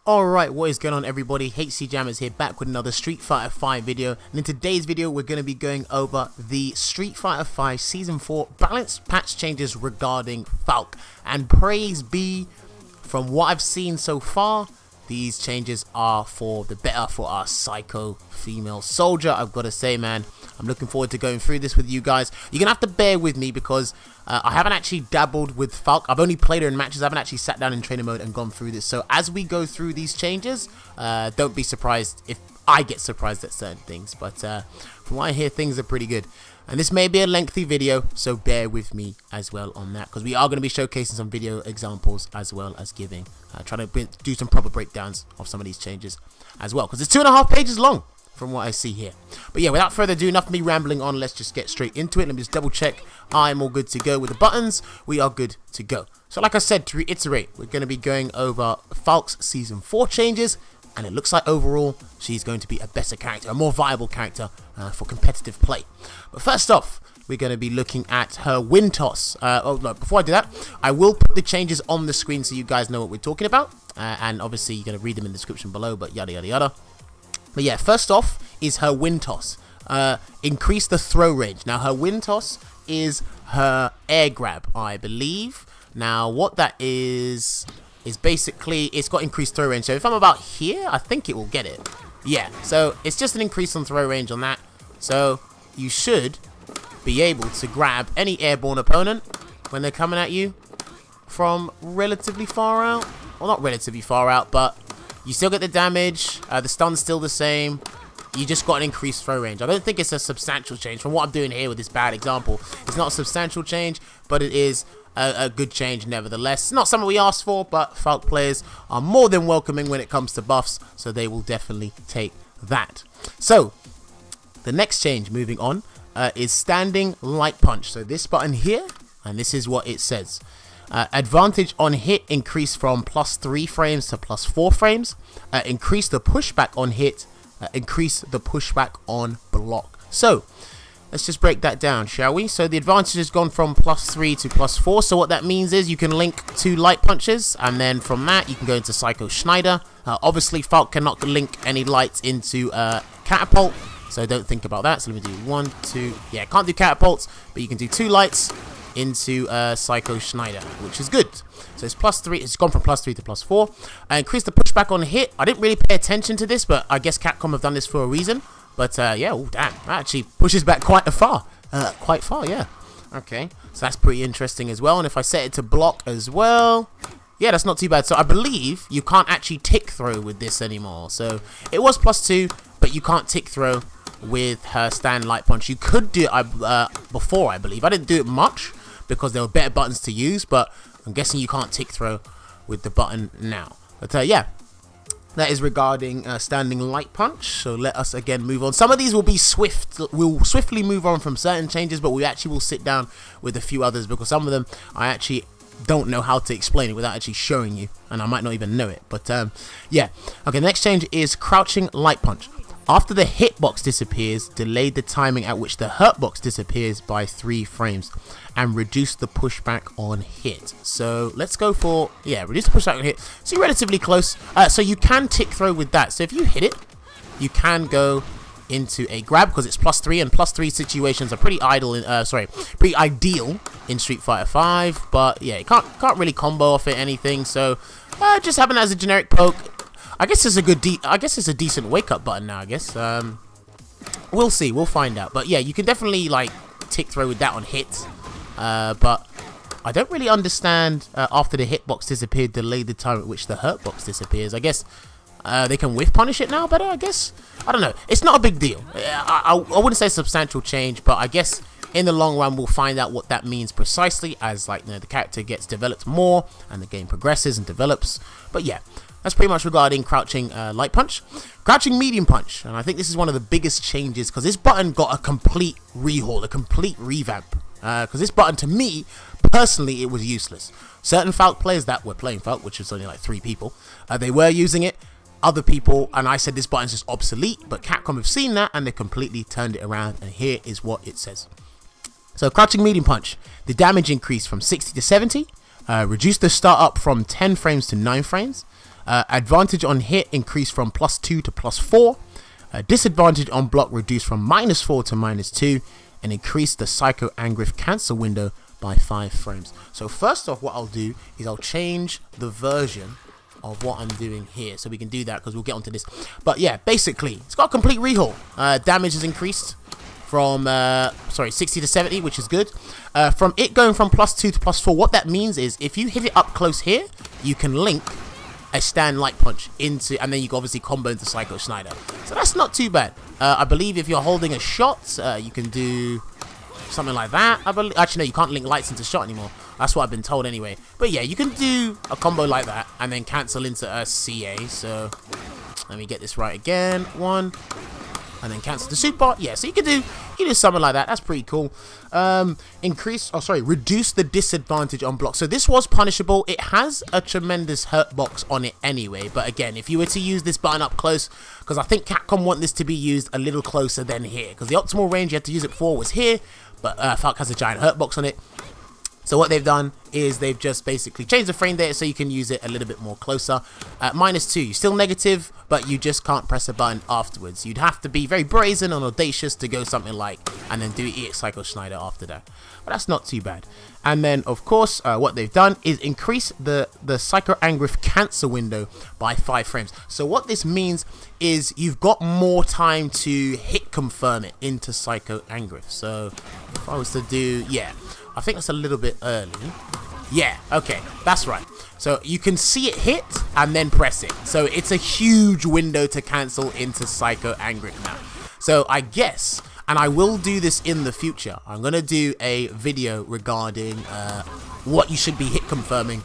Alright, what is going on everybody? HC Jammers here, back with another Street Fighter V video, and in today's video we're going to be going over the Street Fighter V Season 4 balance patch changes regarding Falke. And praise be, from what I've seen so far, these changes are for the better for our Psycho female soldier. I've got to say, man, I'm looking forward to going through this with you guys. You're going to have to bear with me because I haven't actually dabbled with Falke. I've only played her in matches. I haven't actually sat down in trainer mode and gone through this. So as we go through these changes, don't be surprised if I get surprised at certain things. But from what I hear, things are pretty good. And this may be a lengthy video, so bear with me as well on that, because we are going to be showcasing some video examples as well as giving, trying to do some proper breakdowns of some of these changes as well, because it's 2.5 pages long from what I see here. But yeah, without further ado, enough of me rambling on, let's just get straight into it. Let me just double check I'm all good to go with the buttons. We are good to go. So like I said, to reiterate, we're going to be going over Falke's Season 4 changes, and it looks like overall she's going to be a better character, a more viable character for competitive play. But first off, we're going to be looking at her wind toss. Oh no, before I do that, I will put the changes on the screen so you guys know what we're talking about, and obviously you're going to read them in the description below, but yada yada yada. But yeah, first off is her wind toss. Increase the throw range. Now her wind toss is her air grab, I believe. Now what that is basically, it's got increased throw range. So if I'm about here, I think it will get it. Yeah, so it's just an increase on throw range on that. So you should be able to grab any airborne opponent when they're coming at you from relatively far out. Well, not relatively far out, but you still get the damage. The stun's still the same. You just got an increased throw range. I don't think it's a substantial change. From what I'm doing here with this bad example, it's not a substantial change, but it is a good change nevertheless. It's not something we asked for, but Falke players are more than welcoming when it comes to buffs, so they will definitely take that. So the next change, moving on, is standing light punch. So this button here, and this is what it says. Advantage on hit increase from +3 frames to +4 frames. Increase the pushback on hit. Increase the pushback on block. So let's just break that down, shall we? So the advantage has gone from +3 to +4. So what that means is you can link 2 light punches, and then from that you can go into Psycho Schneide. Obviously Falke cannot link any lights into catapult, so don't think about that. So let me do 1, 2. Yeah, can't do catapults, but you can do 2 lights into Psycho Schneide, which is good. So it's +3. It's gone from +3 to +4. Increase the pushback on hit. I didn't really pay attention to this, but I guess Capcom have done this for a reason. But yeah, oh damn, that actually pushes back quite far. Yeah. Okay, so that's pretty interesting as well. And if I set it to block as well, yeah, that's not too bad. So I believe you can't actually tick throw with this anymore. So it was +2, but you can't tick throw with her stand light punch. You could do it before, I believe. I didn't do it much because there were better buttons to use, but I'm guessing you can't tick throw with the button now. But yeah, that is regarding standing light punch. So let us again move on. Some of these will be swift. We'll swiftly move on from certain changes, but we actually will sit down with a few others because some of them I actually don't know how to explain it without actually showing you, and I might not even know it. But yeah, okay, the next change is crouching light punch. After the hitbox disappears, delay the timing at which the hurtbox disappears by 3 frames and reduce the pushback on hit. So let's go for, yeah, reduce the pushback on hit. So you're relatively close. So you can tick throw with that. So if you hit it, you can go into a grab because it's +3, and +3 situations are pretty pretty ideal in Street Fighter V. But yeah, you can't really combo off it anything. So just having it as a generic poke. I guess it's a good. I guess it's a decent wake up button now. I guess we'll see. We'll find out. But yeah, you can definitely like tick throw with that on hit. But I don't really understand. After the hitbox disappeared, delay the time at which the hurtbox disappears. I guess they can whiff punish it now better. I guess I don't know. It's not a big deal. I wouldn't say substantial change, but I guess in the long run we'll find out what that means precisely as like the character gets developed more and the game progresses and develops. But yeah. That's pretty much regarding crouching light punch. Crouching medium punch, and I think this is one of the biggest changes because this button got a complete rehaul, a complete revamp. Because this button, to me, personally, it was useless. Certain Falke players that were playing Falke, which was only like 3 people, they were using it. Other people, and I said this button's just obsolete, but Capcom have seen that and they completely turned it around, and here is what it says. So crouching medium punch, the damage increased from 60 to 70, reduced the start up from 10 frames to 9 frames, Advantage on hit increased from +2 to +4. Disadvantage on block reduced from -4 to -2, and increased the Psycho Angriff cancel window by 5 frames. So first off, what I'll do is I'll change the version of what I'm doing here, so we can do that because we'll get onto this. But yeah, basically it's got a complete rehaul. Damage is increased from 60 to 70, which is good. From it going from +2 to +4, what that means is if you hit it up close here, you can link a stand light punch into, and then you can obviously combo into Psycho Schneider. So that's not too bad. I believe if you're holding a shot, you can do something like that. Actually, no, you can't link lights into shot anymore. That's what I've been told anyway. But yeah, you can do a combo like that and then cancel into a CA. So let me get this right again. 1, and then cancel the super. Yeah, so you can do something like that. That's pretty cool. Reduce the disadvantage on block. So this was punishable. It has a tremendous hurt box on it anyway. But again, if you were to use this button up close, because I think Capcom want this to be used a little closer than here, because the optimal range you had to use it for was here, but Falke has a giant hurt box on it. So what they've done is they've just basically changed the frame data so you can use it a little bit more closer. -2, you're still negative, but you just can't press a button afterwards. You'd have to be very brazen and audacious to go something like, and then do EX Psycho Schneider after that. But that's not too bad. And then, of course, what they've done is increase the Psycho Angriff cancel window by 5 frames. So what this means is you've got more time to hit confirm it into Psycho Angriff. So if I was to do, yeah, I think that's a little bit early. Yeah, okay, that's right. So you can see it hit and then press it. So it's a huge window to cancel into Psycho Angriff now. So I guess, and I will do this in the future, I'm going to do a video regarding what you should be hit confirming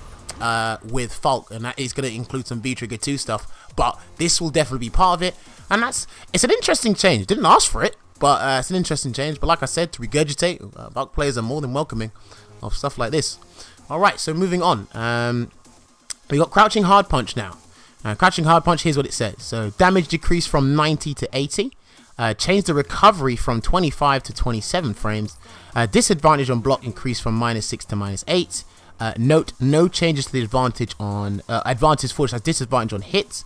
with Falke, and that is going to include some V-Trigger 2 stuff, but this will definitely be part of it. And it's an interesting change. Didn't ask for it, but it's an interesting change. But like I said, to regurgitate, Falke players are more than welcoming of stuff like this. Alright, so moving on. We got Crouching Hard Punch now. Crouching Hard Punch, here's what it says. So damage decreased from 90 to 80. Change the recovery from 25 to 27 frames. Disadvantage on block increased from -6 to -8. Note, no changes to the advantage on advantage force as disadvantage on hits.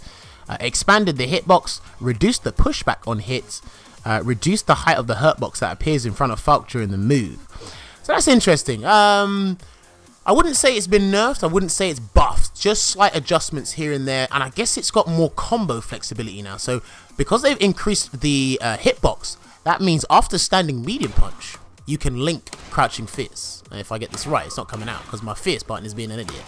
Expanded the hitbox, reduced the pushback on hits, reduced the height of the hurt box that appears in front of Falke during the move. So that's interesting. I wouldn't say it's been nerfed, I wouldn't say it's buffed, just slight adjustments here and there, and I guess it's got more combo flexibility now. So because they've increased the hitbox, that means after standing medium punch, you can link Crouching Fierce. And if I get this right, it's not coming out because my Fierce button is being an idiot.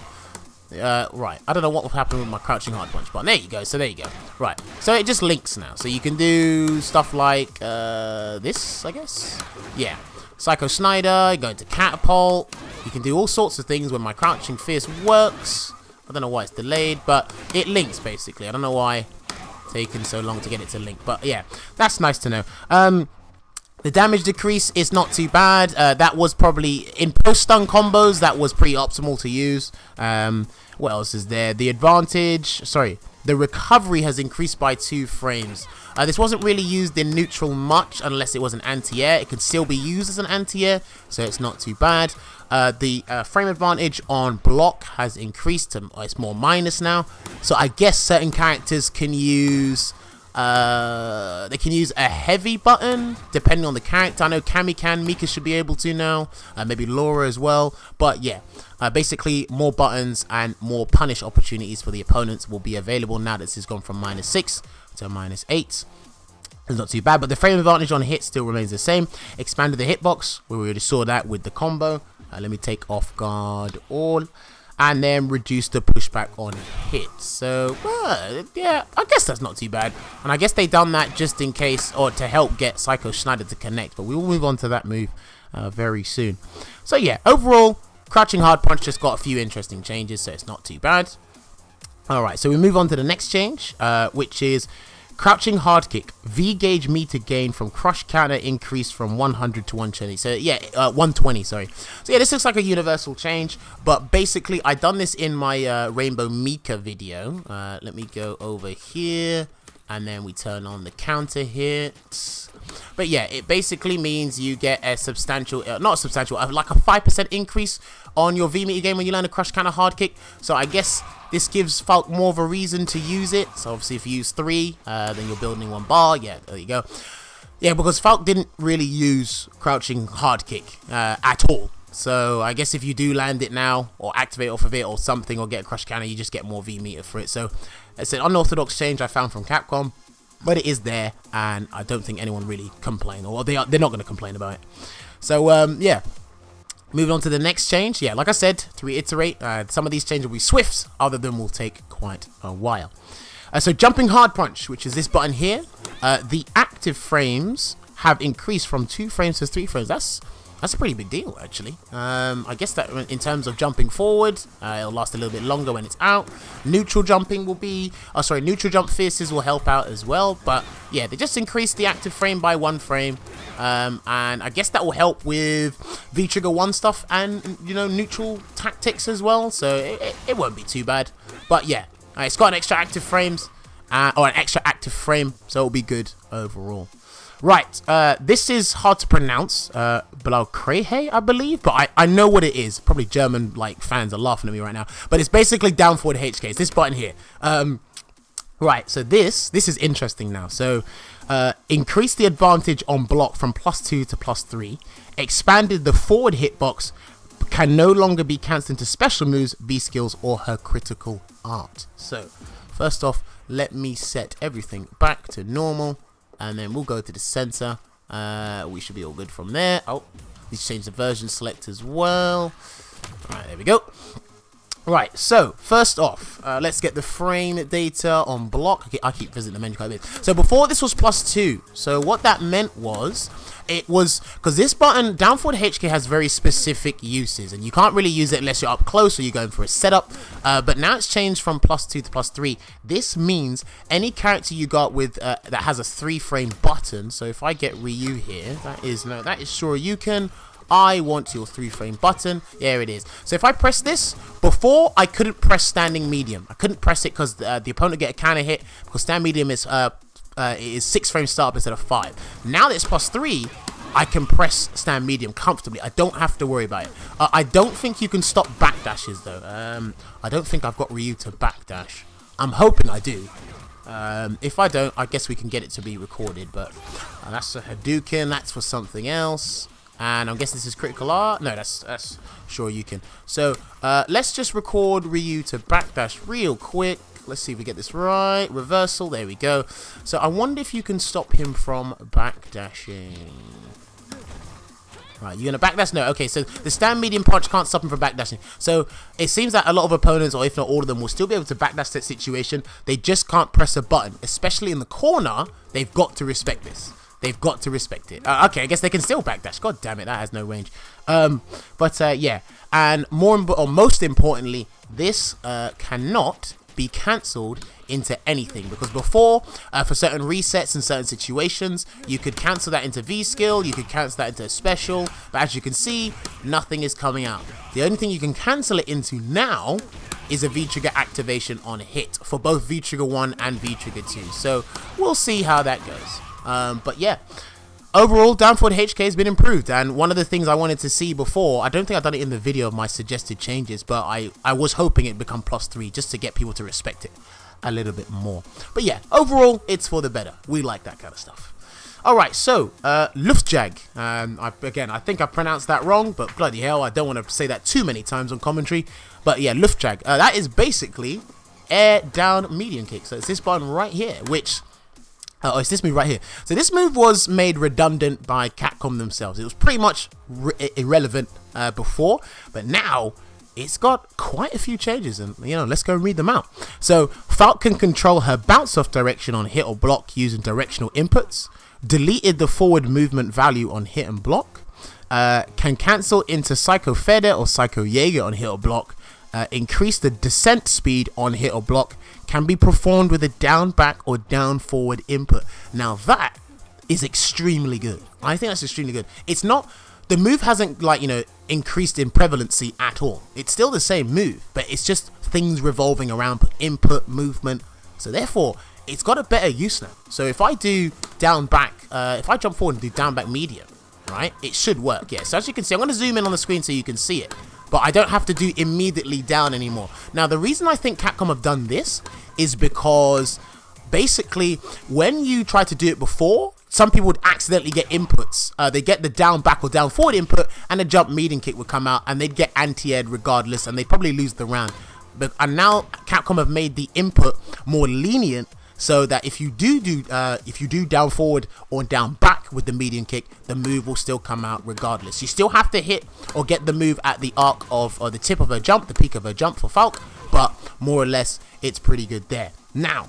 Right, I don't know what will happen with my Crouching Hard Punch, but there you go, so there you go. Right, so it just links now, so you can do stuff like this, I guess. Yeah, Psycho Schneider, go into Catapult. You can do all sorts of things when my Crouching Fierce works. I don't know why it's delayed, but it links basically. I don't know why it's taken so long to get it to link, but yeah, that's nice to know. The damage decrease is not too bad. That was probably, in post-stun combos, that was pretty optimal to use. What else is there? The advantage, the recovery has increased by 2 frames. This wasn't really used in neutral much unless it was an anti-air. It could still be used as an anti-air, so it's not too bad. The frame advantage on block has increased to, it's more minus now. So I guess certain characters can use, they can use a heavy button depending on the character. I know Cammy can, Mika should be able to now, maybe Laura as well. But yeah, basically more buttons and more punish opportunities for the opponents will be available now that this has gone from -6 to -8. It's not too bad, but the frame advantage on hit still remains the same. Expanded the hitbox, we already saw that with the combo. Let me take off guard all, and then reduce the pushback on hits. So yeah, I guess that's not too bad, and I guess they done that just in case, or to help get Psycho Schneider to connect, but we will move on to that move very soon. So yeah, overall Crouching Hard Punch just got a few interesting changes, so it's not too bad. Alright, so we move on to the next change, which is Crouching Hard Kick. V-gauge meter gain from crush counter increased from 100 to 120. So yeah, 120, sorry. So yeah, this looks like a universal change, but basically I done this in my Rainbow Mika video. Let me go over here, and then we turn on the counter hit. But yeah, it basically means you get a substantial, not substantial, like a 5% increase on your V-meter game when you land a crush kind of hard kick. So I guess this gives Falke more of a reason to use it. So obviously if you use 3, then you're building 1 bar. Yeah, there you go. Yeah, because Falke didn't really use crouching hard kick at all. So I guess if you do land it now, or activate off of it or something, or get a crush cannon, you just get more V-meter for it. So it's an unorthodox change I found from Capcom, but it is there, and I don't think anyone really complain, or they're not going to complain about it. So yeah, moving on to the next change. Yeah, like I said, to reiterate, some of these changes will be swift, other than will take quite a while. So jumping hard punch, which is this button here, the active frames have increased from 2 frames to 3 frames. That's a pretty big deal, actually. I guess that in terms of jumping forward, it'll last a little bit longer when it's out. Neutral jumping will be, neutral jump fierces will help out as well. But yeah, they just increased the active frame by 1 frame, and I guess that will help with V-Trigger 1 stuff and, you know, neutral tactics as well. So it won't be too bad. But yeah, it's got an extra active frames, or an extra active frame, so it'll be good overall. Right, this is hard to pronounce, Blaukraehe, I believe, but I know what it is. Probably German, like, fans are laughing at me right now, but it's basically Dwn+HK. It's this button here. Right, so this is interesting now. So, increase the advantage on block from +2 to +3, expanded the forward hitbox, can no longer be cancelled into special moves, B skills, or her critical art. So, first off, let me set everything back to normal. And then we'll go to the center. We should be all good from there. Oh, let's change the version select as well. Alright, there we go. Right, so first off, let's get the frame data on block. Okay, I keep visiting the menu quite a bit. So before this was +2. So what that meant was, it was, because this button, Dwn+HK has very specific uses, and you can't really use it unless you're up close or you're going for a setup. But now it's changed from +2 to +3. This means any character you got with that has a 3-frame button. So if I get Ryu here, that is Shoryuken. I want your 3-frame button. There it is. So if I press this, before I couldn't press standing medium. I couldn't press it because the opponent get a counter hit, because stand medium is 6 frames startup instead of 5. Now that it's +3, I can press stand medium comfortably. I don't have to worry about it. I don't think you can stop backdashes though. I don't think I've got Ryu to backdash. I'm hoping I do. If I don't, I guess we can get it to be recorded. But that's a Hadouken. That's for something else. And I'm guessing this is critical art. No, that's sure you can. So let's just record Ryu to backdash real quick. Let's see if we get this right. Reversal, there we go. So I wonder if you can stop him from backdashing. Right, you're gonna backdash? No, okay, so the stand medium punch can't stop him from backdashing. So it seems that a lot of opponents, or if not all of them, will still be able to backdash that situation. They just can't press a button, especially in the corner. They've got to respect this. They've got to respect it. Okay, I guess they can still backdash. God damn it, that has no range. Yeah, and most importantly, this cannot be cancelled into anything, because before, for certain resets and certain situations, you could cancel that into V skill, you could cancel that into a special, but as you can see, nothing is coming out. The only thing you can cancel it into now is a V-Trigger activation on hit for both V-Trigger 1 and V-Trigger 2. So we'll see how that goes. But yeah, overall, Dwn+HK has been improved, and one of the things I wanted to see before, I don't think I've done it in the video of my suggested changes, but I was hoping it'd become +3 just to get people to respect it a little bit more. But yeah, overall, it's for the better. We like that kind of stuff. Alright, so, Luftjagd. Again, I think I pronounced that wrong, but bloody hell, I don't want to say that too many times on commentary. But yeah, Luftjagd. That is basically air down medium kick. So it's this button right here, which... Oh, it's this move right here. So this move was made redundant by Capcom themselves. It was pretty much irrelevant before, but now it's got quite a few changes, and you know, let's go and read them out. So Falke can control her bounce off direction on hit or block using directional inputs. Deleted the forward movement value on hit and block. Can cancel into Psycho Kugel or Psycho Jäger on hit or block. Increase the descent speed on hit or block. Can be performed with a down back or down forward input. Now that is extremely good. I think that's extremely good. It's not, the move hasn't, like, you know, increased in prevalency at all. It's still the same move, but it's just things revolving around input, movement. So therefore, it's got a better use now. So if I do down back, if I jump forward and do down back medium, right, it should work. Yeah, so as you can see, I'm going to zoom in on the screen so you can see it. But I don't have to do immediately down anymore. Now, the reason I think Capcom have done this is because basically when you try to do it before, some people would accidentally get inputs. They get the down back or down forward input and the jump medium kick would come out and they'd get anti-air regardless and they'd probably lose the round. And now Capcom have made the input more lenient so that if you do down forward or down back with the medium kick, the move will still come out regardless. You still have to hit or get the move at the arc of, or the tip of her jump, the peak of her jump for Falke, but more or less it's pretty good there. Now,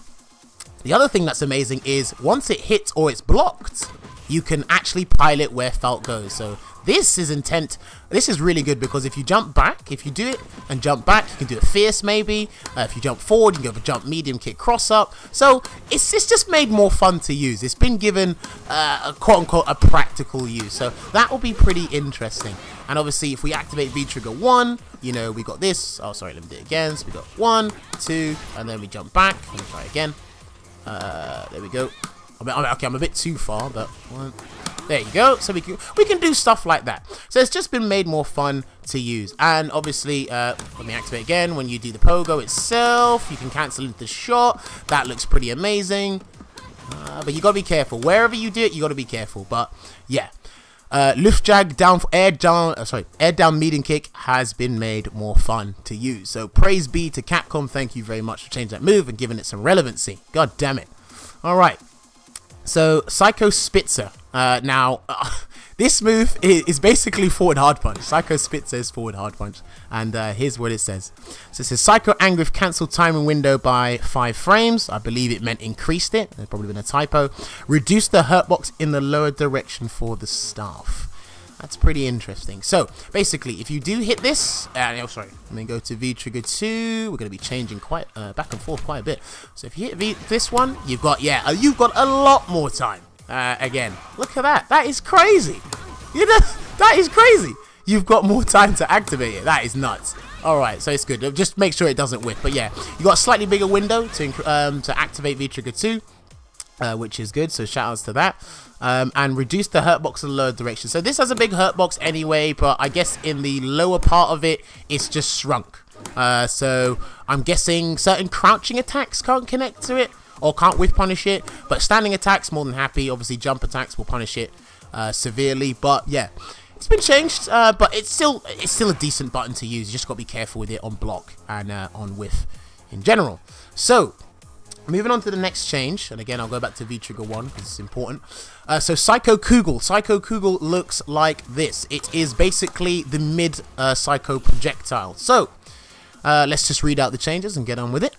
the other thing that's amazing is once it hits or it's blocked, you can actually pilot where Falke goes. So this is really good because if you jump back, if you do it and jump back, you can do it fierce maybe. If you jump forward, you can go for jump medium kick cross up. So it's just made more fun to use. It's been given a quote unquote a practical use. So that will be pretty interesting. And obviously if we activate V trigger 1, you know, we got this. Oh sorry, let me do it again. So we got 1, 2, and then we jump back. Let me try again. There we go. Okay, I'm a bit too far, but there you go. So we can do stuff like that. So it's just been made more fun to use. And obviously, let me activate again. When you do the pogo itself, you can cancel into the shot. That looks pretty amazing. But you gotta be careful. Wherever you do it, you gotta be careful. But yeah. Luftjagd down for air down medium kick has been made more fun to use. So praise be to Capcom. Thank you very much for changing that move and giving it some relevancy. God damn it. Alright. So Psycho Spitzer. Now this move is basically forward hard punch. Psycho Spitzer is forward hard punch. And here's what it says. So it says Psycho Angriff cancelled timing window by 5 frames. I believe it meant increased it. There's probably been a typo. Reduced the hurt box in the lower direction for the staff. That's pretty interesting. So basically, if you do hit this, let me go to V trigger 2. We're going to be changing quite back and forth quite a bit. So if you hit this one, you've got a lot more time. Again, look at that. That is crazy. You know, that is crazy. You've got more time to activate it. That is nuts. Alright, so it's good. Just make sure it doesn't whip. But yeah, you got a slightly bigger window to activate V trigger 2, which is good. So shout outs to that. And reduce the hurt box in the lower direction. So this has a big hurt box anyway, but I guess in the lower part of it, it's just shrunk. So I'm guessing certain crouching attacks can't connect to it or can't whiff punish it, but standing attacks more than happy. Obviously jump attacks will punish it severely, but yeah. It's been changed, but it's still a decent button to use. You just got to be careful with it on block and on whiff in general. So, moving on to the next change, and again, I'll go back to V trigger 1 because it's important. So, Psycho Kugel. Psycho Kugel looks like this. It is basically the mid Psycho projectile. So, let's just read out the changes and get on with it.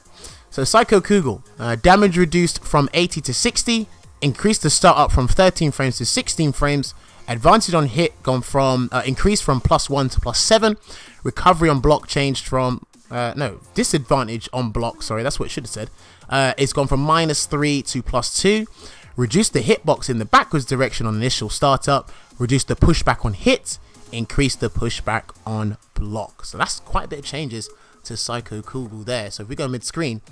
So, Psycho Kugel, damage reduced from 80 to 60, increased the start up from 13 frames to 16 frames. Advantage on hit gone from increased from +1 to +7. Recovery on block changed from disadvantage on block. Sorry, that's what it should have said. It's gone from -3 to +2. Reduced the hitbox in the backwards direction on initial startup. Reduced the pushback on hit. Increased the pushback on block. So that's quite a bit of changes to Psycho Kugel there. So if we go mid screen.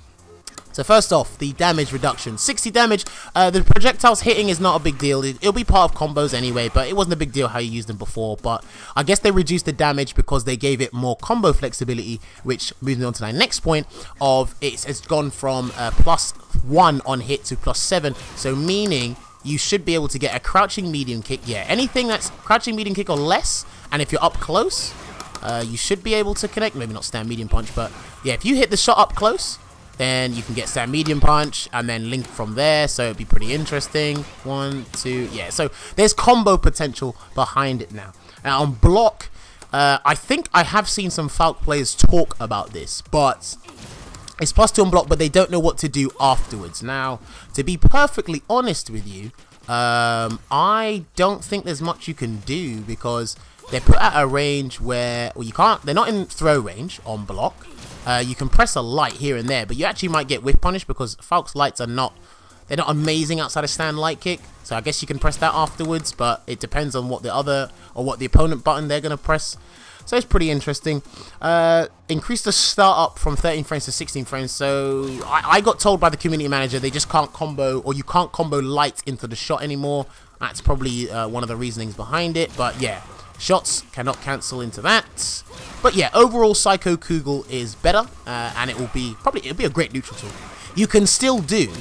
So first off, the damage reduction, 60 damage. The projectiles hitting is not a big deal. It'll be part of combos anyway, but it wasn't a big deal how you used them before. But I guess they reduced the damage because they gave it more combo flexibility, which moves me on to my next point of it's gone from +1 on hit to +7. So meaning you should be able to get a crouching medium kick. Yeah, anything that's crouching medium kick or less, and if you're up close, you should be able to connect. Maybe not stand medium punch, but yeah, if you hit the shot up close, then you can get stand medium punch and then link from there. So it'd be pretty interesting. 1, 2, yeah. So there's combo potential behind it now. Now on block, I think I have seen some Falke players talk about this, but it's +2 on block, but they don't know what to do afterwards. Now, to be perfectly honest with you, I don't think there's much you can do because they're put at a range where, well, you can't. They're not in throw range on block. You can press a light here and there, but you actually might get whiff punish because Falke's lights are not amazing outside of stand light kick. So I guess you can press that afterwards, but it depends on what the opponent button they're gonna press. So it's pretty interesting. Increase the startup from 13 frames to 16 frames. So I got told by the community manager they just can't combo, or you can't combo light into the shot anymore. That's probably one of the reasonings behind it. But yeah, shots cannot cancel into that. But yeah, overall Psycho Kugel is better, and it'll be a great neutral tool. You can still do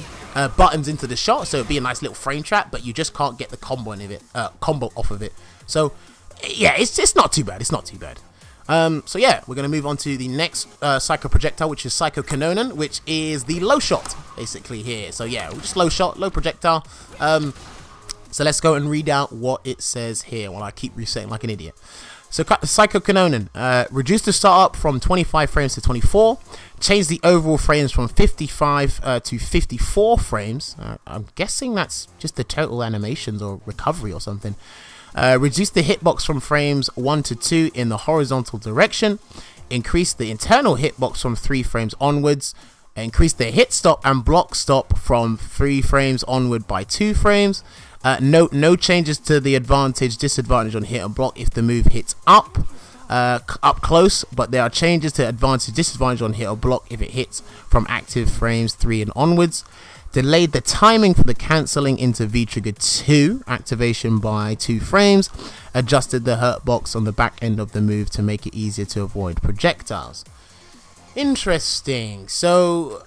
buttons into the shot, so it'd be a nice little frame trap, but you just can't get the combo off of it. So yeah, it's not too bad. It's not too bad. So yeah, we're gonna move on to the next Psycho projectile, which is Psycho Kanonen, which is the low shot basically here. So yeah, we'll just low shot, low projectile. So let's go and read out what it says here while I keep resetting like an idiot. So Psycho Kanonen, reduce the startup from 25 frames to 24, change the overall frames from 55 to 54 frames. I'm guessing that's just the total animations or recovery or something. Reduce the hitbox from frames 1 to 2 in the horizontal direction. Increase the internal hitbox from 3 frames onwards. Increase the hit stop and block stop from 3 frames onward by 2 frames. Note no changes to the advantage disadvantage on hit and block if the move hits up close, but there are changes to advantage disadvantage on hit or block if it hits from active frames 3 and onwards. Delayed the timing for the cancelling into V-Trigger 2 activation by 2 frames. Adjusted the hurt box on the back end of the move to make it easier to avoid projectiles. Interesting. So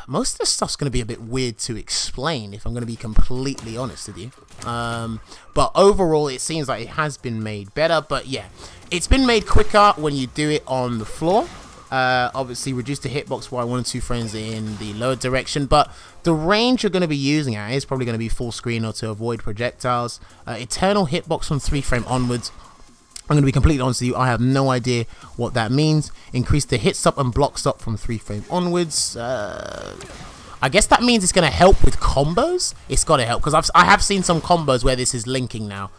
most of this stuff's going to be a bit weird to explain, if I'm going to be completely honest with you. But overall it seems like it has been made better. But yeah, it's been made quicker when you do it on the floor. Obviously reduce the hitbox by 1 or 2 frames in the lower direction, but the range you're going to be using it is probably going to be full screen or to avoid projectiles. Eternal hitbox from 3 frame onwards. I'm going to be completely honest with you, I have no idea what that means. Increase the hit stop and block stop from 3 frame onwards. I guess that means it's going to help with combos. It's got to help, because I have seen some combos where this is linking now.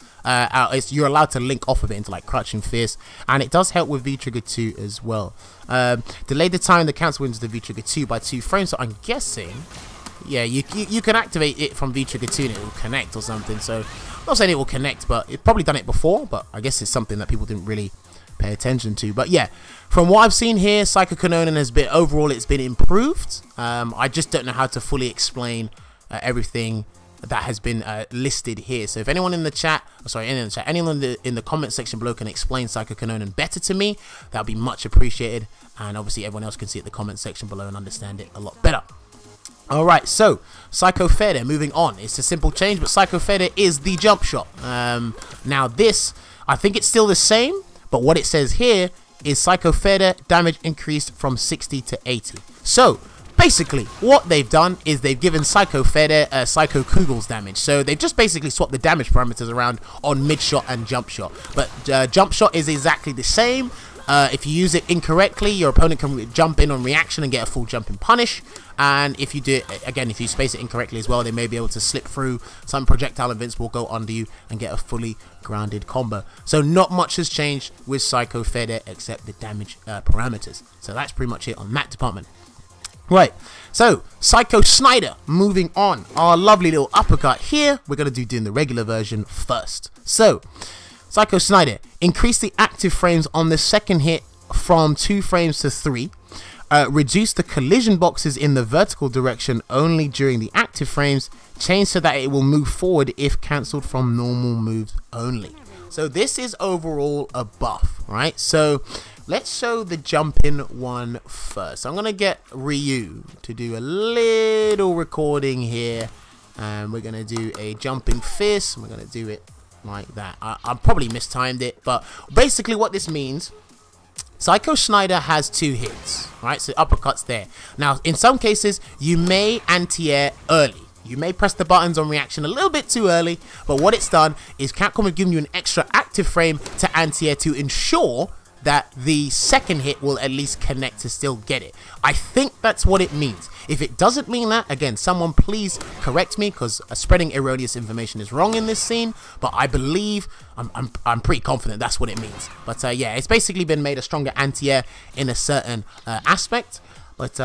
You're allowed to link off of it into like Crutch and Fierce, and it does help with V-Trigger 2 as well. Delay the time the cancel into the V-Trigger 2 by 2 frames, so I'm guessing, yeah, you can activate it from V-Trigger 2 and it will connect or something. So I'm not saying it will connect, but it's probably done it before, but I guess it's something that people didn't really pay attention to. But yeah, from what I've seen here, Psycho Kanonen has been, overall it's been improved. I just don't know how to fully explain everything that has been listed here. So if anyone in the chat, anyone in the comment section below can explain Psycho Kanonen better to me, that would be much appreciated, and obviously everyone else can see it in the comment section below and understand it a lot better. Alright, so Psycho Fwd+, moving on. It's a simple change, but Psycho Fwd+ is the jump shot. Now this, I think it's still the same, but what it says here is Psycho Fwd+ damage increased from 60 to 80. So basically what they've done is they've given Psycho Fwd+ Psycho Kugel's damage. So they've just basically swapped the damage parameters around on mid shot and jump shot. But jump shot is exactly the same. If you use it incorrectly, your opponent can jump in on reaction and get a full jump and punish. And if you do it, again, if you space it incorrectly as well, they may be able to slip through. Some projectile events will go under you and get a fully grounded combo. So not much has changed with Psycho Fwd+ except the damage parameters. So that's pretty much it on that department. Right, so Psycho Schneide, moving on. Our lovely little uppercut here. We're going to do doing the regular version first. So Psycho Schneide, increase the active frames on the second hit from 2 frames to 3. Reduce the collision boxes in the vertical direction only during the active frames. Change so that it will move forward if cancelled from normal moves only. So this is overall a buff, right? So let's show the jumping one first. I'm going to get Ryu to do a little recording here. And we're going to do a jumping fist. We're going to do it like that. I probably mistimed it, but basically what this means, Psycho Schneide has 2 hits, right? So uppercuts there. Now, in some cases, you may anti-air early. You may press the buttons on reaction a little bit too early, but what it's done is Capcom have given you an extra active frame to anti-air to ensure that the second hit will at least connect to still get it. I think that's what it means. If it doesn't mean that, again, someone please correct me, because spreading erroneous information is wrong in this scene, but I believe, I'm pretty confident that's what it means. But yeah, it's basically been made a stronger anti-air in a certain aspect. But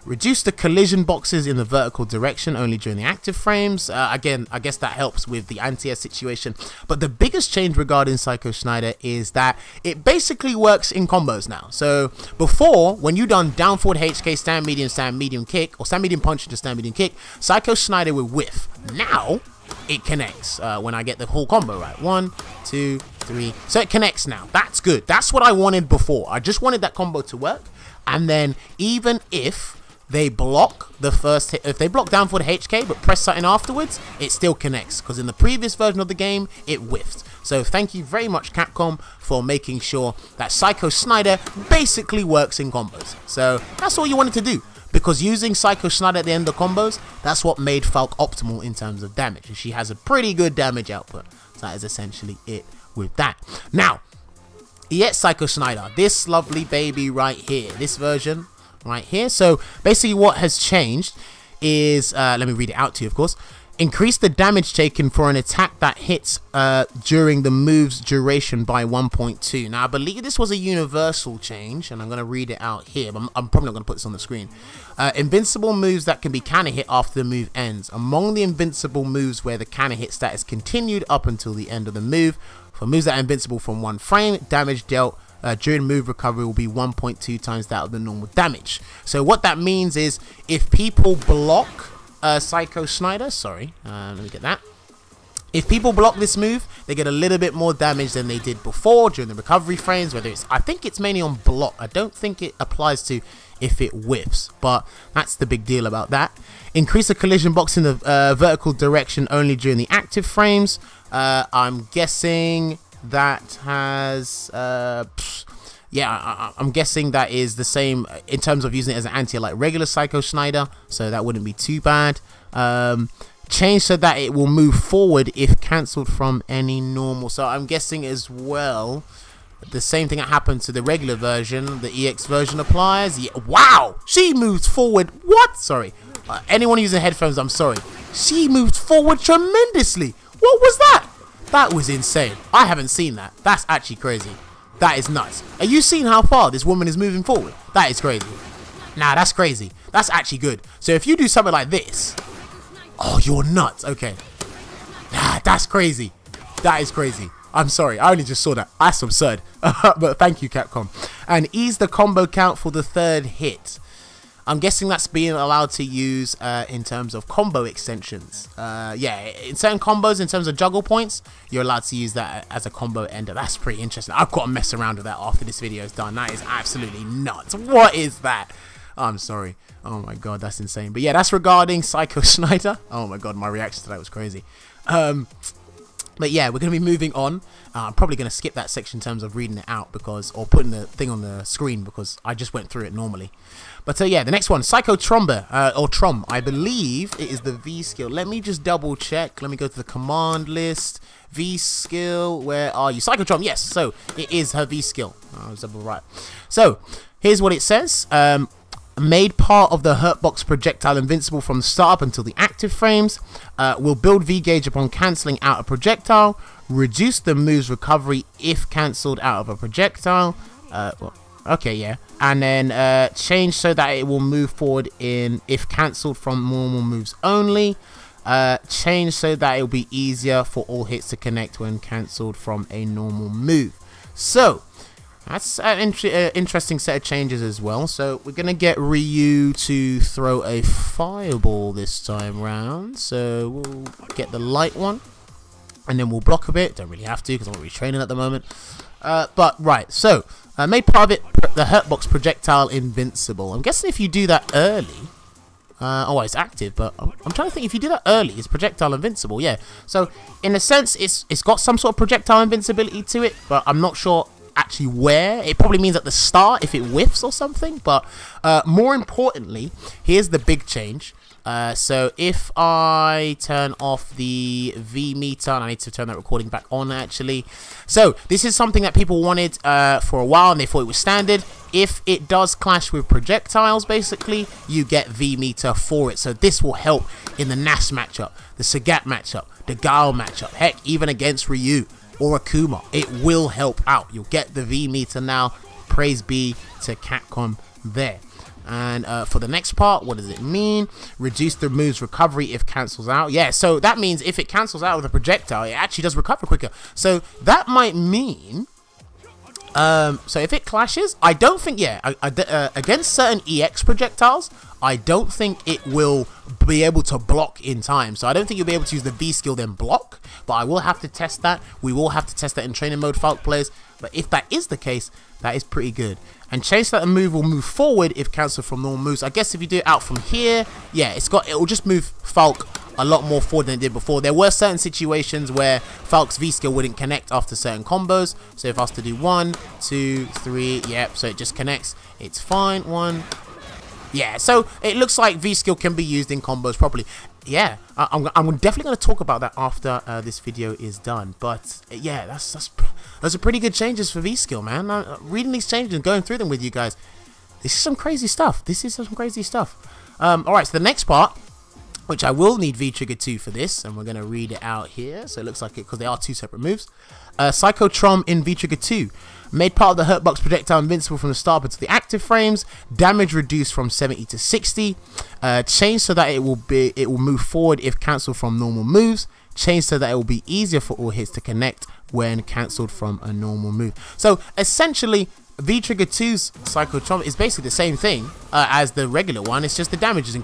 reduce the collision boxes in the vertical direction only during the active frames. Again, I guess that helps with the anti-air situation. But the biggest change regarding Psycho Schneide is that it basically works in combos now. So before, when you done down forward HK, stand medium kick, or stand medium punch into stand medium kick, Psycho Schneide will whiff. Now it connects when I get the whole combo right. 1, 2, 3. So it connects now. That's good. That's what I wanted before. I just wanted that combo to work. And then even if they block the first hit, if they block down for the HK but press something afterwards, it still connects, because in the previous version of the game it whiffed. So thank you very much, Capcom, for making sure that Psycho Schneide basically works in combos. So that's all you wanted to do, because using Psycho Schneide at the end of combos, that's what made Falke optimal in terms of damage. And she has a pretty good damage output. So that is essentially it with that. Now, yet Psycho Schneide, this lovely baby right here, this version right here. So basically what has changed is, let me read it out to you, of course. Increase the damage taken for an attack that hits during the move's duration by 1.2. Now I believe this was a universal change, and I'm going to read it out here, but I'm probably not going to put this on the screen. Invincible moves that can be counter hit after the move ends. Among the invincible moves where the counter hit status continued up until the end of the move. For moves that are invincible from 1 frame, damage dealt during move recovery will be 1.2 times that of the normal damage. So what that means is, if people block Psycho Schneide, sorry, let me get that. If people block this move, they get a little bit more damage than they did before during the recovery frames, whether it's, I think it's mainly on block. I don't think it applies to if it whiffs, but that's the big deal about that. Increase the collision box in the vertical direction only during the active frames. I'm guessing that has, yeah, I'm guessing that is the same in terms of using it as an anti like regular Psycho Schneide, so that wouldn't be too bad. Change so that it will move forward if cancelled from any normal. So I'm guessing as well the same thing that happened to the regular version, the EX version applies. Yeah, wow, she moved forward. What? Sorry, anyone using headphones, I'm sorry. She moved forward tremendously. What was that? That was insane. I haven't seen that. That's actually crazy. That is nuts. Are you seeing how far this woman is moving forward? That is crazy. Nah, that's crazy. That's actually good. So if you do something like this, oh, you're nuts. Okay. Nah, that's crazy. That is crazy. I'm sorry. I only just saw that. That's absurd. But thank you, Capcom. And ease the combo count for the 3rd hit. I'm guessing that's being allowed to use in terms of combo extensions. Yeah, in certain combos, in terms of juggle points, you're allowed to use that as a combo ender. That's pretty interesting. I've got to mess around with that after this video is done. That is absolutely nuts. What is that? I'm sorry. Oh my god, that's insane. But yeah, that's regarding Psycho Schneide. Oh my god, my reaction to that was crazy. But yeah, we're going to be moving on. I'm probably going to skip that section in terms of reading it out, because, or putting the thing on the screen, because I just went through it normally. But yeah, the next one, Psycho Trombe, or Trom. I believe it is the V skill. Let me just double check. Let me go to the command list. V skill, where are you? Psycho Trom, yes. So it is her V skill. I was double right. So here's what it says. Made part of the Hurtbox projectile invincible from the start up until the active frames. Will build V gauge upon cancelling out a projectile. Reduce the move's recovery if cancelled out of a projectile. Well, okay, yeah. And then change so that it will move forward in if cancelled from normal moves only. Change so that it will be easier for all hits to connect when cancelled from a normal move. So that's an interesting set of changes as well. So we're going to get Ryu to throw a fireball this time round. So we'll get the light one. And then we'll block a bit. Don't really have to, because I'm not really training at the moment. But right, so made part of it the Hurtbox projectile invincible. I'm guessing if you do that early, oh, it's active, but I'm trying to think, if you do that early, it's projectile invincible. Yeah. So in a sense, it's got some sort of projectile invincibility to it, but I'm not sure actually where. It probably means at the start if it whiffs or something. But more importantly, here's the big change. So if I turn off the V meter, and I need to turn that recording back on actually. So this is something that people wanted for a while, and they thought it was standard. If it does clash with projectiles, basically, you get V meter for it. So this will help in the Nash matchup, the Sagat matchup, the Gao matchup, heck, even against Ryu or Akuma. It will help out. You'll get the V meter now. Praise be to Capcom there. And for the next part, what does it mean? Reduce the move's recovery if cancels out. Yeah, so that means if it cancels out with a projectile, it actually does recover quicker. So that might mean, so if it clashes, I don't think, yeah, against certain EX projectiles, I don't think it will be able to block in time. So I don't think you'll be able to use the V skill then block, but I will have to test that. We will have to test that in training mode, Falke players. But if that is the case, that is pretty good. And change that the move will move forward if cancelled from normal moves. I guess if you do it out from here, yeah, it will just move Falke a lot more forward than it did before. There were certain situations where Falke's V skill wouldn't connect after certain combos. So if I was to do 1, 2, 3, yep, so it just connects. It's fine. 1. Yeah, so it looks like V skill can be used in combos properly. Yeah, I'm definitely going to talk about that after this video is done. But yeah, those are pretty good changes for V skill, man. Reading these changes and going through them with you guys, this is some crazy stuff. Alright, so the next part, which I will need V trigger 2 for this, and we're going to read it out here. So it looks like it, because they are two separate moves. Psycho Trom in V trigger 2. Made part of the hurt box projectile invincible from the start until the active frames. Damage reduced from 70 to 60. Change so that it will move forward if cancelled from normal moves. Change so that it will be easier for all hits to connect when cancelled from a normal move. So essentially, V trigger 2's Psycho Trom is basically the same thing as the regular one. It's just the damage is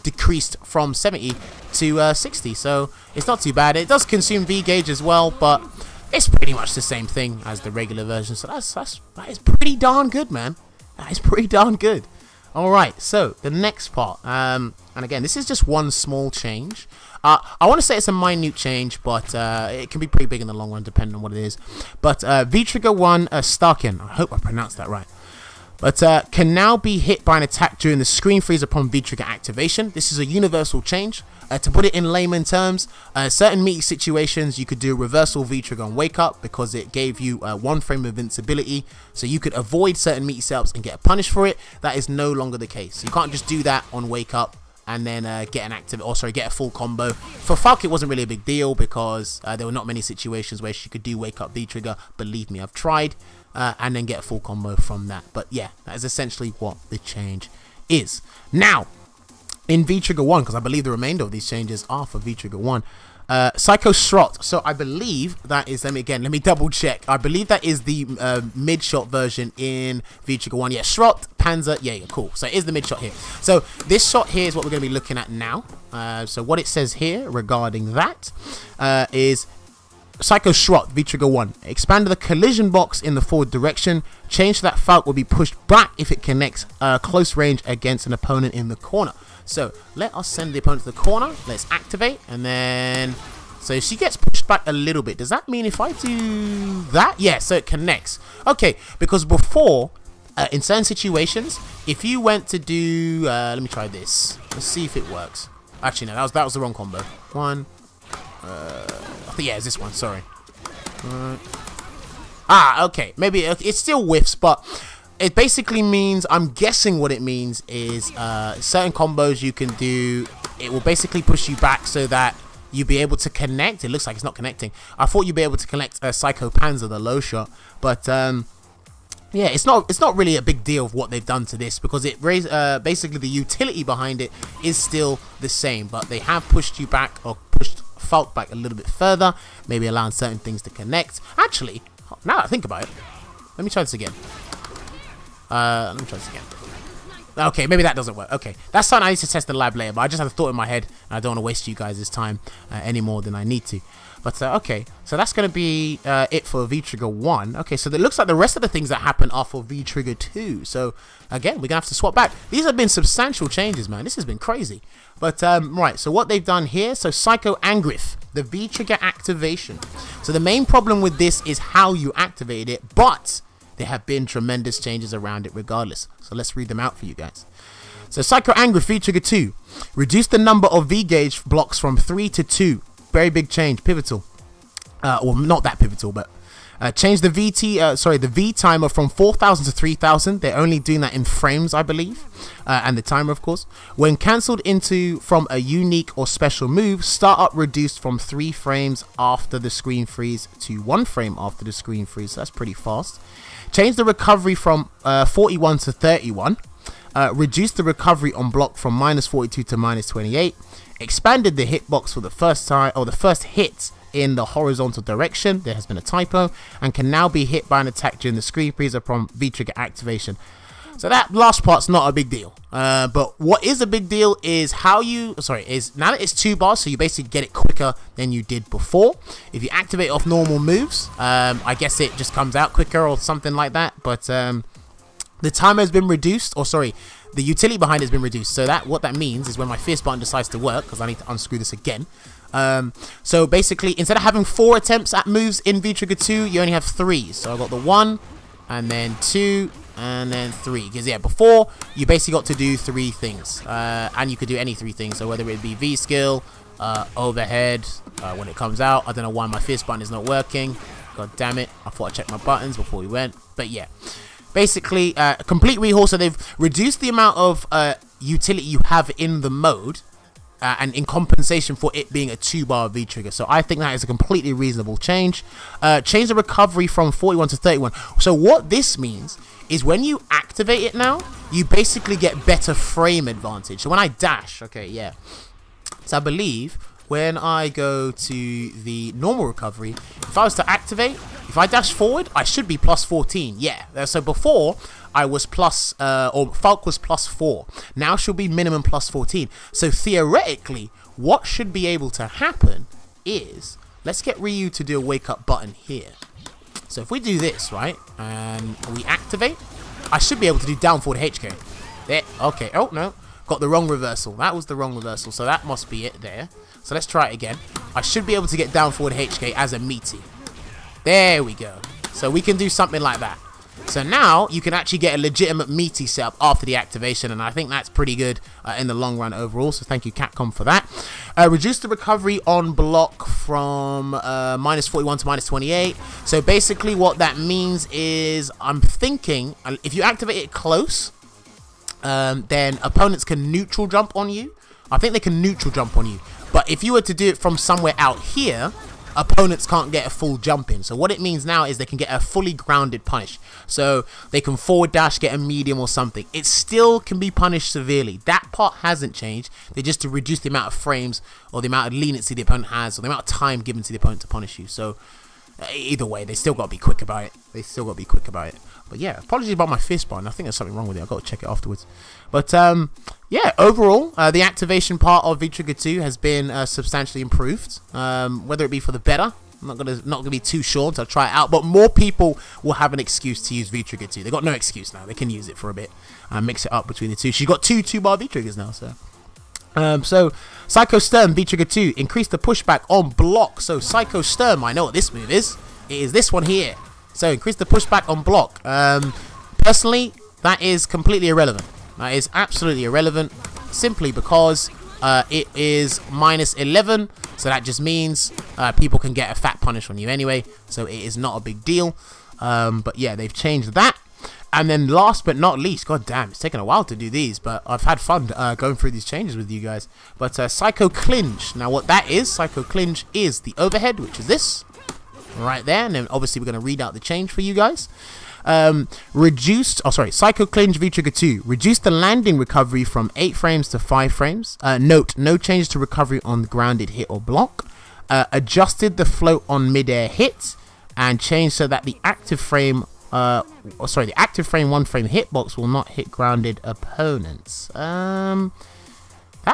decreased from 70 to 60. So it's not too bad. It does consume V gauge as well, but it's pretty much the same thing as the regular version. So that is pretty darn good, man. That is pretty darn good. Alright, so the next part. And again, this is just one small change. I want to say it's a minute change, but it can be pretty big in the long run depending on what it is. But V trigger 1 Starkin, I hope I pronounced that right, but can now be hit by an attack during the screen freeze upon V trigger activation. This is a universal change. To put it in layman terms, certain meaty situations you could do reversal V trigger on wake up because it gave you 1 frame of invincibility, so you could avoid certain meaty setups and get punished for it. That is no longer the case. You can't just do that on wake up and then get an active, or sorry, get a full combo. For Falke, it wasn't really a big deal because there were not many situations where she could do wake up V trigger. Believe me, I've tried, and then get a full combo from that. But yeah, that is essentially what the change is. Now, in V trigger 1, because I believe the remainder of these changes are for V trigger 1. Psycho Schrot. So I believe that is, let me double check. I believe that is the mid shot version in V trigger 1. Yeah, Schrot, Panzer. Yeah, cool. So it is the mid shot here. So this shot here is what we're going to be looking at now. So what it says here regarding that is Psycho Schrot, V trigger 1. Expand the collision box in the forward direction. Change so that Falke will be pushed back if it connects close range against an opponent in the corner. So let us send the opponent to the corner. Let's activate, and then so she gets pushed back a little bit. Does that mean if I do that? Yeah, so it connects. Okay, because before in certain situations, if you went to do let me try this. Let's see if it works. Actually, no, that was the wrong combo. One. I think yeah, it's this one. Sorry. Okay. Maybe it still whiffs, but it basically means, I'm guessing what it means is certain combos you can do, it will basically push you back so that you'll be able to connect. It looks like it's not connecting. I thought you'd be able to connect Psycho Panzer, the low shot, but yeah, it's not really a big deal of what they've done to this, because it basically the utility behind it is still the same, but they have pushed you back, or pushed Falke back a little bit further, maybe allowing certain things to connect. Actually, now that I think about it, let me try this again. Let me try this again. Okay, maybe that doesn't work. Okay, that's something I need to test in the lab later, but I just had a thought in my head, and I don't want to waste you guys' time any more than I need to. But okay, so that's going to be it for V trigger 1. Okay, so it looks like the rest of the things that happen are for V trigger 2. So again, we're going to have to swap back. These have been substantial changes, man. This has been crazy. But right, so what they've done here, so Psycho Angriff, the V trigger activation. So the main problem with this is how you activate it, but there have been tremendous changes around it regardless. So let's read them out for you guys. So Psycho Angriff V trigger 2. Reduce the number of V gauge blocks from 3 to 2. Very big change, pivotal. Well, not that pivotal, but change the the V timer from 4,000 to 3,000. They're only doing that in frames, I believe, and the timer, of course. When cancelled from a unique or special move, startup reduced from 3 frames after the screen freeze to 1 frame after the screen freeze. So that's pretty fast. Change the recovery from 41 to 31. reduced the recovery on block from -42 to -28, expanded the hitbox for the first time, or the first hit in the horizontal direction. There has been a typo, and can now be hit by an attack during the screen freeze upon V-trigger activation. So that last part's not a big deal, but what is a big deal is is now that it's 2 bars, so you basically get it quicker than you did before. If you activate off normal moves, I guess it just comes out quicker or something like that, but the timer has been reduced, or sorry, the utility behind it has been reduced. So that what that means is when my fierce button decides to work, because I need to unscrew this again. So basically, instead of having 4 attempts at moves in V-Trigger 2, you only have 3. So I got the 1, and then 2, and then 3. Because yeah, before you basically got to do 3 things, and you could do any 3 things. So whether it be V skill, overhead, when it comes out. I don't know why my fierce button is not working. God damn it! I thought I checked my buttons before we went, but yeah. Basically, complete rehaul. So they've reduced the amount of utility you have in the mode, and in compensation for it being a 2-bar V-trigger. So I think that is a completely reasonable change. Change the recovery from 41 to 31. So what this means is when you activate it now, you basically get better frame advantage. So when I dash, okay, yeah. So I believe when I go to the normal recovery, if I was to activate, if I dash forward, I should be plus 14. Yeah. So before I was plus, or Falke was plus 4. Now she'll be minimum plus 14. So theoretically, what should be able to happen is, let's get Ryu to do a wake up button here. So if we do this, right, and we activate, I should be able to do Dwn+HK. There. Okay. Oh no, got the wrong reversal. That was the wrong reversal. So that must be it there. So let's try it again. I should be able to get Dwn+HK as a meaty. There we go. So we can do something like that. So now you can actually get a legitimate meaty setup after the activation, and I think that's pretty good in the long run overall. So thank you Capcom for that. Reduce the recovery on block from -41 to -28. So basically what that means is, I'm thinking if you activate it close, then opponents can neutral jump on you. I think they can neutral jump on you. But if you were to do it from somewhere out here, opponents can't get a full jump in. So what it means now is they can get a fully grounded punish. So they can forward dash, get a medium or something. It still can be punished severely. That part hasn't changed. They just to reduce the amount of frames or the amount of leniency the opponent has, or the amount of time given to the opponent to punish you. So either way, they still got to be quick about it. They still got to be quick about it. But yeah, apologies about my fist button. I think there's something wrong with it. I've got to check it afterwards. But yeah, overall, the activation part of V-Trigger 2 has been substantially improved. Whether it be for the better, I'm not gonna be too sure until I try it out. But more people will have an excuse to use V-Trigger 2. They've got no excuse now. They can use it for a bit and mix it up between the two. She's got two 2-bar V-Triggers now, so. So Psycho Sturm V-Trigger 2 increased the pushback on block. So Psycho Sturm, I know what this move is. It is this one here. So increase the pushback on block. Personally, that is completely irrelevant. That is absolutely irrelevant, simply because it is -11. So that just means people can get a fat punish on you anyway. So it is not a big deal. But yeah, they've changed that. And then last but not least, god damn, it's taken a while to do these, but I've had fun going through these changes with you guys. But Psycho Klinge. Now what that is, Psycho Klinge is the overhead, which is this right there, and then obviously we're going to read out the change for you guys. Psycho Klinge V-Trigger 2 reduced the landing recovery from 8 frames to 5 frames. Note, no changes to recovery on grounded hit or block. Adjusted the float on mid-air hit, and changed so that the active frame the active frame 1 frame hitbox will not hit grounded opponents. That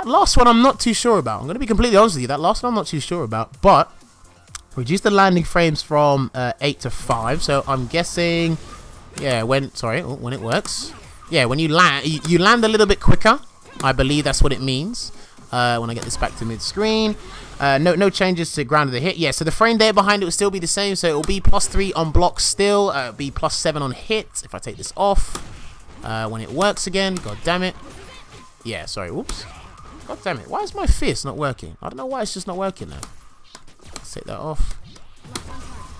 last one I'm not too sure about. I'm going to be completely honest with you, that last one I'm not too sure about, but reduce the landing frames from 8 to 5. So I'm guessing, yeah, when it works, yeah, when you land a little bit quicker. I believe that's what it means. When I get this back to mid screen, no changes to ground of the hit. Yeah, so the frame there behind it will still be the same. So it will be +3 on block still. It'll be +7 on hit if I take this off. When it works again, god damn it. Yeah, sorry, whoops. God damn it, why is my fist not working? I don't know why it's just not working now. Take that off.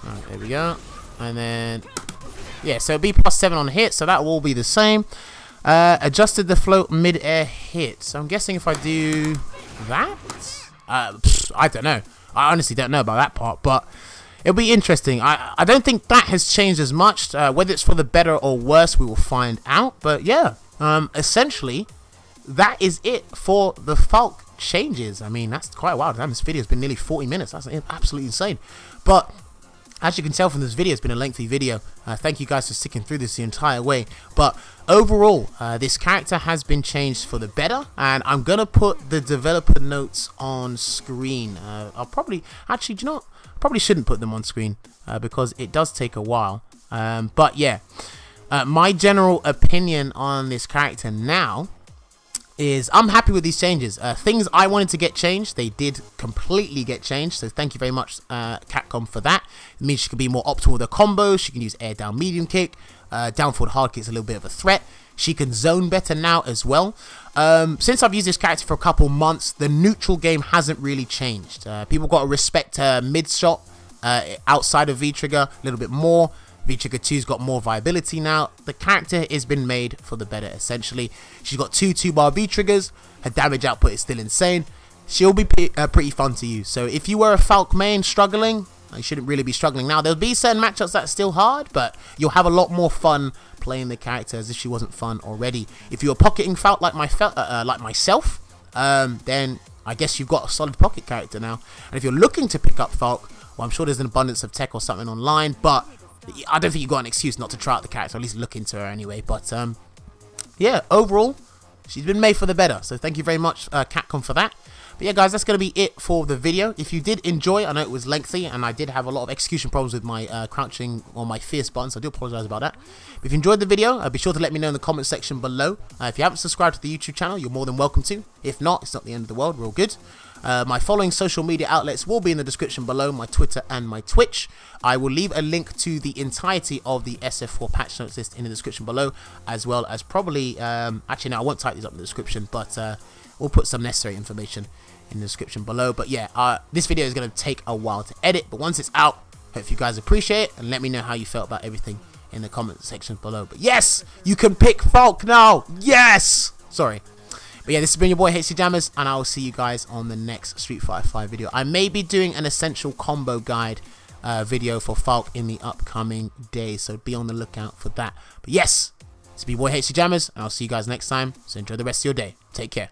Alright, there we go. And then, yeah, so it'll be +7 on hit, so that will all be the same. Adjusted the float mid-air hit. So I'm guessing if I do that, I don't know. I honestly don't know about that part, but it'll be interesting. I don't think that has changed as much. Whether it's for the better or worse, we will find out. But yeah, essentially, that is it for the Falke changes. I mean, that's quite wild. Damn, this video has been nearly 40 minutes. That's absolutely insane. But as you can tell from this video, it's been a lengthy video. Thank you guys for sticking through this the entire way. But overall, this character has been changed for the better, and I'm gonna put the developer notes on screen. I'll probably, actually, do you know what? Probably shouldn't put them on screen because it does take a while. But yeah, my general opinion on this character now is I'm happy with these changes. Things I wanted to get changed, they did completely get changed, so thank you very much, Capcom, for that. It means she can be more optimal with her combos. She can use air down medium kick, down forward hard kick is a little bit of a threat. She can zone better now as well. Since I've used this character for a couple months, the neutral game hasn't really changed. People got to respect her mid shot outside of V-Trigger a little bit more. V-Trigger 2's got more viability now. The character has been made for the better, essentially. She's got two 2-bar V-Triggers. Her damage output is still insane. She'll be pretty fun to use. So if you were a Falke main struggling, you shouldn't really be struggling now. There'll be certain matchups that's still hard, but you'll have a lot more fun playing the character as if she wasn't fun already. If you were pocketing Falke like myself, then I guess you've got a solid pocket character now. And if you're looking to pick up Falke, well, I'm sure there's an abundance of tech or something online, but I don't think you've got an excuse not to try out the character, or at least look into her anyway. But yeah, overall, she's been made for the better. So thank you very much, Capcom, for that. But yeah, guys, that's going to be it for the video. If you did enjoy, I know it was lengthy, and I did have a lot of execution problems with my crouching or my fierce button, so I do apologize about that. But if you enjoyed the video, be sure to let me know in the comment section below. If you haven't subscribed to the YouTube channel, you're more than welcome to. If not, it's not the end of the world. We're all good. My following social media outlets will be in the description below, my Twitter and my Twitch. I will leave a link to the entirety of the SF4 patch notes list in the description below, as well as probably, actually no, I won't type these up in the description, but we'll put some necessary information in the description below. But yeah, this video is going to take a while to edit, but once it's out, hope you guys appreciate it, and let me know how you felt about everything in the comment section below. But yes, you can pick Falke now. Yes! Sorry. But yeah, this has been your boy HC Jammers, and I will see you guys on the next Street Fighter 5 video. I may be doing an essential combo guide video for Falke in the upcoming days, so be on the lookout for that. But yes, this has been your boy HC Jammers, and I'll see you guys next time. So enjoy the rest of your day. Take care.